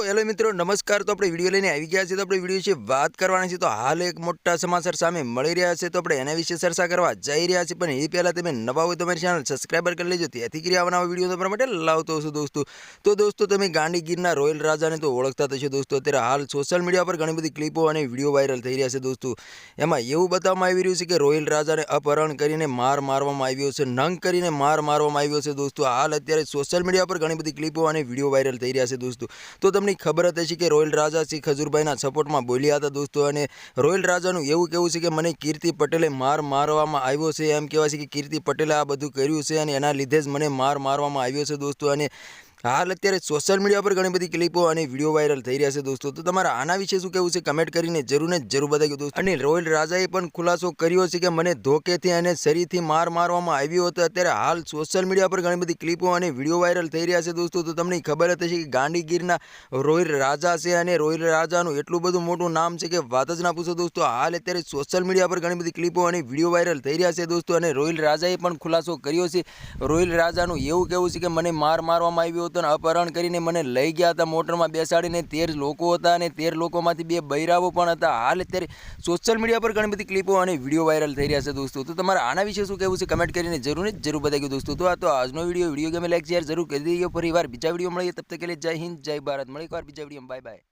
Hello મિત્રો નમસ્કાર। તો આપણે વિડીયો લઈને આવી ગયા છીએ। તો આપણે વિડીયો વિશે વાત કરવાની છે। તો હાલ એક મોટા સમાચાર સામે મળી રહ્યા છે, તો આપણે એના વિશે ચર્ચા કરવા જઈ રહ્યા છીએ। પણ એ પહેલાં તમે નવા હોય તો મારી ચેનલ સબસ્ક્રાઈબર કરી લેજો, તેથી કરી આવવાના વિડીયો તમારા માટે લાવતો હશું દોસ્તો। તો દોસ્તો તમે ગાંડીગીરના રોયલ રાજાને તો ઓળખતા થશો દોસ્તો। અત્યારે હાલ સોશિયલ મીડિયા પર ઘણી બધી ક્લિપો અને વિડીયો વાયરલ થઈ રહ્યા છે દોસ્તો। એમાં એવું બતાવવામાં આવી રહ્યું છે કે રોયલ રાજાને અપહરણ કરીને માર મારવામાં આવ્યો છે, નંગ કરીને માર મારવામાં આવ્યો છે દોસ્તો। હાલ અત્યારે સોશિયલ મીડિયા પર ઘણી બધી ક્લિપો અને વિડીયો વાયરલ થઈ રહ્યા છે દોસ્તો। તો તમને ખબર જ હશે કે રોયલ રાજા શ્રી ખજૂરભાઈના સપોર્ટમાં બોલ્યા હતા દોસ્તો। અને રોયલ રાજાનું એવું કહેવું છે કે મને કીર્તિ પટેલે માર મારવામાં આવ્યો છે, એમ કહેવાય છે કે કીર્તિ પટેલે આ બધું કર્યું છે અને એના લીધે જ મને માર મારવામાં આવ્યો છે દોસ્તો। અને હાલ અત્યારે સોશિયલ મીડિયા પર ઘણી બધી ક્લિપો અને વિડીયો વાયરલ થઈ રહ્યા છે દોસ્તો। તો તમારા આના વિશે શું કહેવું છે કમેન્ટ કરીને જરૂર બતાવ્યું દોસ્તો। અને રોયલ રાજાએ પણ ખુલાસો કર્યો છે કે મને ધોકેથી અને શરીરથી માર મારવામાં આવ્યો હતો। અત્યારે હાલ સોશિયલ મીડિયા પર ઘણી બધી ક્લિપો અને વિડીયો વાયરલ થઈ રહ્યા છે દોસ્તો। તો તમને ખબર જ હશે કે ગાંડીગીરના રોયલ રાજા છે અને રોયલ રાજાનું એટલું બધું મોટું નામ છે કે વાત જ ના પૂછો દોસ્તો। હાલ અત્યારે સોશિયલ મીડિયા પર ઘણી બધી ક્લિપો અને વિડીયો વાયરલ થઈ રહ્યા છે દોસ્તો। અને રોયલ રાજાએ પણ ખુલાસો કર્યો છે। રોયલ રાજાનું એવું કહેવું છે કે મને માર મારવામાં આવ્યો, અપહરણ કરીને મને લઈ ગયા હતા મોટરમાં બેસાડીને। 13 લોકો હતા અને 13 લોકોમાંથી 2 બૈરાવો પણ હતા। હાલ અત્યારે સોશિયલ મીડિયા પર ઘણી બધી ક્લિપો અને વિડીયો વાયરલ થઈ રહ્યા છે દોસ્તો। તો તમારા આના વિશે શું કહેવું છે કમેન્ટ કરીને જરૂર બતાવ્યું દોસ્તો। તો આ તો આજનો વિડીયો ગમે લાઈક શેર જરૂર કરી દેજો। ફરી વાર બીજા વિડીયો મળીએ, તબ તક કે લીએ જય હિન્દ જય ભારત। મળીએ એક વાર બીજા વિડીયોમાં, બાય બાય।